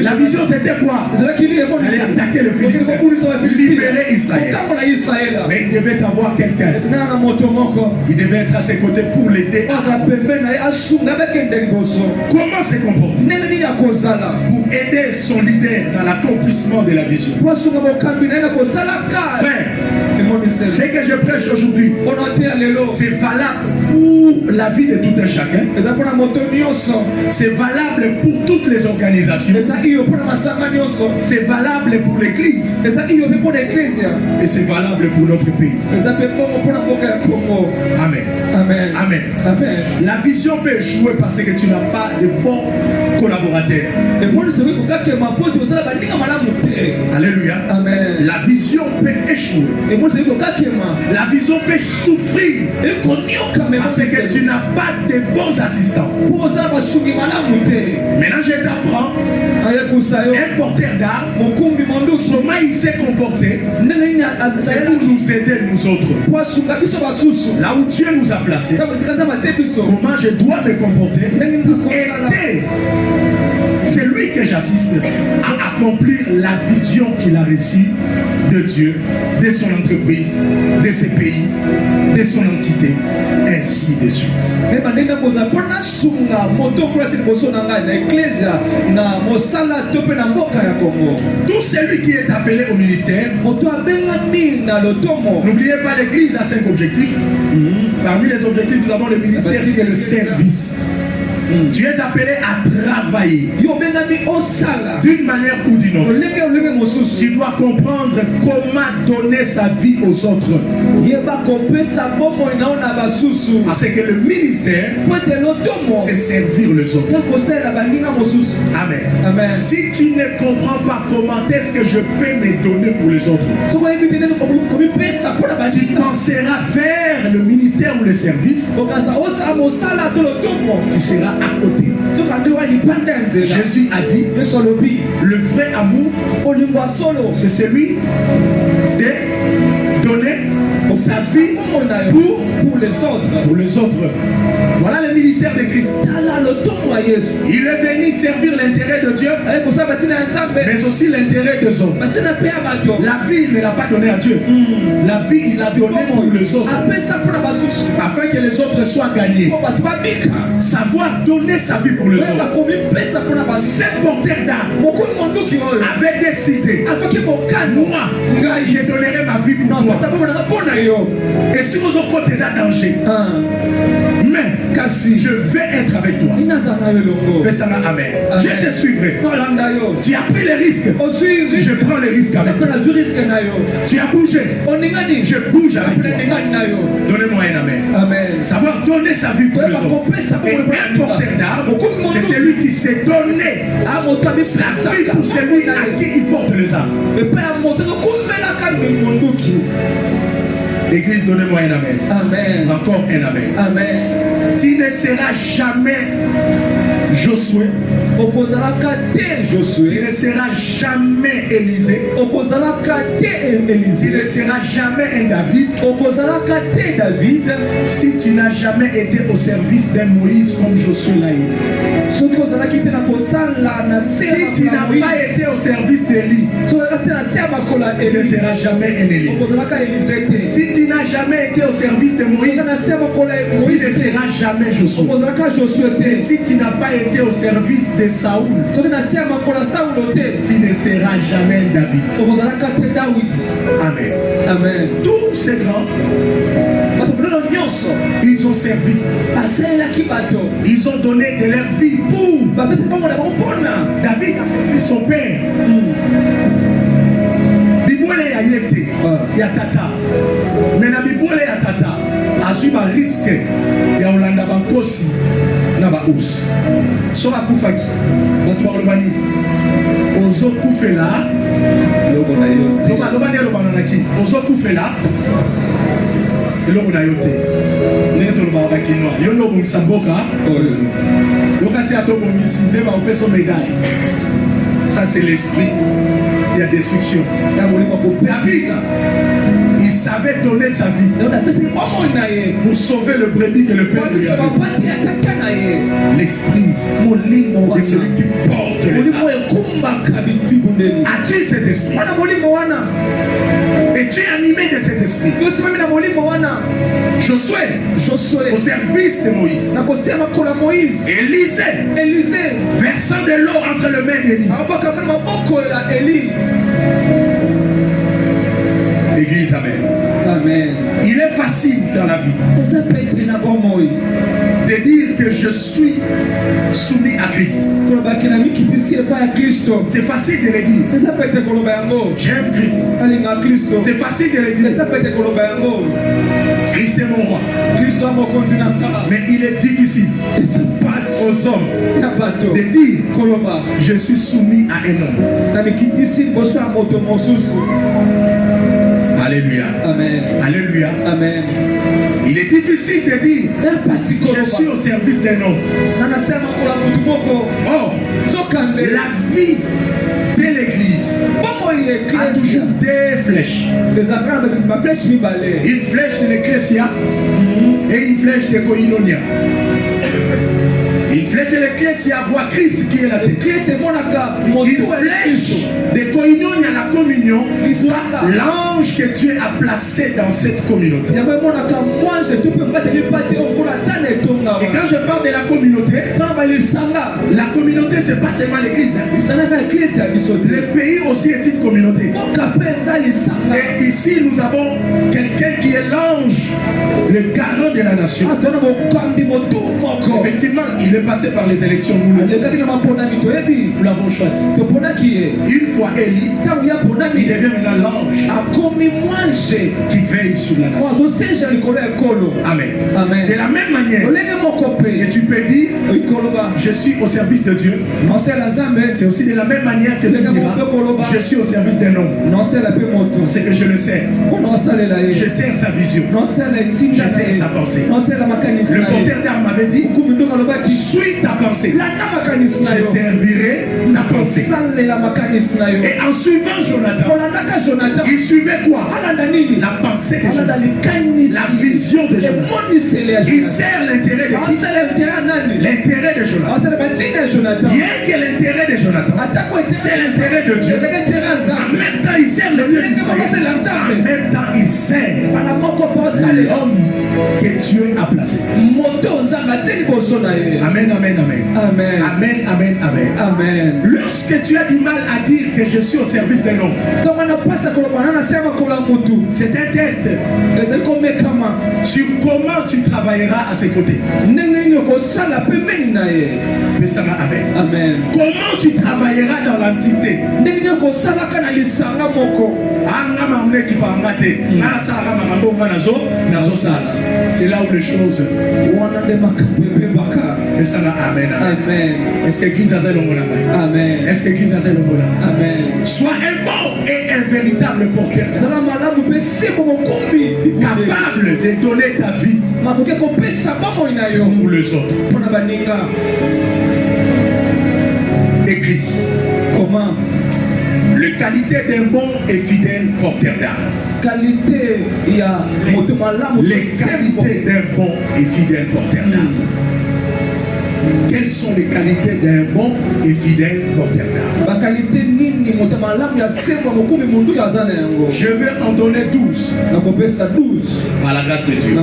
La vision c'était quoi? D'aller attaquer le Philistin, libérer Israël. Mais il devait avoir quelqu'un. Il devait être à ses côtés pour l'aider. Comment se comporter pour aider son leader dans l'accomplissement de la vision? Frère, ce que je prêche aujourd'hui, c'est valable pour la vie de tout un chacun. C'est valable pour toutes les organisations. C'est valable pour l'église. Et c'est valable pour notre pays. Amen. Amen. Amen. Amen. La vision peut échouer parce que tu n'as pas de bons collaborateurs. Alléluia. Amen. La vision peut échouer. La vision peut souffrir parce que tu n'as pas de bons assistants. Maintenant, je t'apprends un porteur d'art, comment il s'est comporté, c'est pour nous aider nous autres. Là où Dieu nous a placés, comment je dois me comporter, aider celui que j'assiste à accomplir la vision qu'il a reçue de Dieu, de son entreprise, de ses pays, de son entité, ainsi de suite. Tout celui qui est appelé au ministère, n'oubliez pas, l'église a 5 objectifs. Parmi les objectifs, nous avons le ministère qui est le service. Tu es appelé à travailler d'une manière ou d'une autre. Tu dois comprendre comment donner sa vie aux autres. Parce que le ministère, c'est servir les autres. Amen. Amen. Si tu ne comprends pas comment est-ce que je peux me donner pour les autres, tu penseras faire le ministère ou le service, tu seras à côté. Jésus a dit, le vrai amour, c'est celui de donner sa vie pour les autres. Pour les autres. Voilà le ministère de Christ. Il est venu servir l'intérêt de Dieu, mais aussi l'intérêt des hommes. La vie, il ne l'a pas donnée à Dieu. La vie, il l'a donnée pour les autres, afin que les autres soient gagnés. Savoir donner sa vie pour les autres. Cette porteur d'âme avait décidé, moi, je donnerai ma vie pour toi. Et si vous avez des danger, mais si je vais être avec toi, amen. Je te suivrai. Tu as pris les risques, je prends les risques avec toi. Tu as bougé, je bouge avec toi. Donnez-moi un amen. Amen. Savoir donner sa vie pour les autres. Et un porteur d'armes, c'est celui qui s'est donné sa vie pour celui à qui il porte les armes. L'église, donnez-moi un amen. Amen. Encore un amen. Amen. Tu ne seras jamais Josué. Tu ne seras jamais Élisée. Tu ne seras jamais un David. Si tu n'as jamais été au service d'un Moïse comme Josué l'a été. Si tu n'as pas été au service d'Élie, tu ne seras jamais un Élisée. Si tu n'as jamais été au service de Moïse, tu ne seras jamais Josué. Et si tu n'as pas été au service de Saoul, tu ne seras jamais David. Amen. Amen. Tous ces grands, ils ont servi. Ils ont donné de leur vie pour. David a servi son père. Bibole ya yete ya tata. Mais na bibole ya tata azui ba risque ya olanda bankosi na ba us. So akufaki. Bato ba olobani. Ozo kufela. Logo na yote. Lobani lobana naki. Ozo kufela. Logo na yote. Neto ba bakinoa. Yo no bongisa mboka. Lokasi ato bongisi ne ba opeso médaille. Ça c'est l'esprit de la destruction. David, il savait donner sa vie pour sauver le brebis que le père lui avait. L'esprit de celui qui porte les armes. As-tu cet esprit? Et tu es animé de cet esprit. Josué, au service de Moïse. Élisée, versant de l'eau entre les mains d'Élie. Église, amen. Amen. Il est facile dans la vie de dire que je suis soumis à Christ. C'est facile de le dire. J'aime Christ. C'est facile de le dire. Christ est mon roi. Mais il est difficile aux hommes de dire je suis soumis à un homme. Alléluia. Amen. Alléluia. Amen. Il est difficile de dire je suis au service d'un homme. Or, la vie de l'église a toujours deux flèches. Une flèche de l'ecclésia et une flèche de koinonia. Une flèche de l'ecclésia voit Christ qui est la tête. Une flèche de koinonia, la communion, voit l'ange que Dieu a placé dans cette communauté. Et quand je parle de la communauté c'est pas seulement l'église. Le pays aussi est une communauté. Et ici nous avons quelqu'un qui est l'ange, le garant de la nation. Effectivement, il est passé par les élections. Nous l'avons choisi. Une fois élu, il devient maintenant l'ange qui veille sur la nation. Amen. Amen. De la même manière que tu peux dire je suis au service de Dieu, c'est aussi de la même manière que tu diras je suis au service d'un homme. C'est que je le sais. Je sers sa vision. Je sers sa pensée. Le porteur d'armes m'avait dit suis ta pensée. Je servirai ta pensée. Et en suivant Jonathan, il suivait quoi? La pensée de Jonathan, la vision de Jonathan. Il sert l'intérêt de qui? L'intérêt de Jonathan. Bien que l'intérêt de Jonathan, c'est l'intérêt de Dieu. En même temps, il sert l'intérêt d'Israël. En même temps, il sert l'homme que Dieu a placé. Amen, amen, amen. Amen. Amen, amen, amen. Amen. Lorsque tu as du mal à dire que je suis au service de l'homme, c'est un test sur comment tu travailleras à ses côtés. Amen. Amen. Comment tu travailleras dans l'entité. C'est là où les choses. Amen. Amen. Est-ce que l'église a Amen. Est-ce que l'église a Amen. Sois un bon et un véritable porteur. Capable de donner ta vie pour les autres. Écrit. Comment? La qualité d'un bon et fidèle porteur d'armes. Les qualités d'un bon et fidèle porteur d'armes. Quelles sont les qualités d'un bon et fidèle porteur d'armes? Je vais en donner 12 12 par la grâce de Dieu.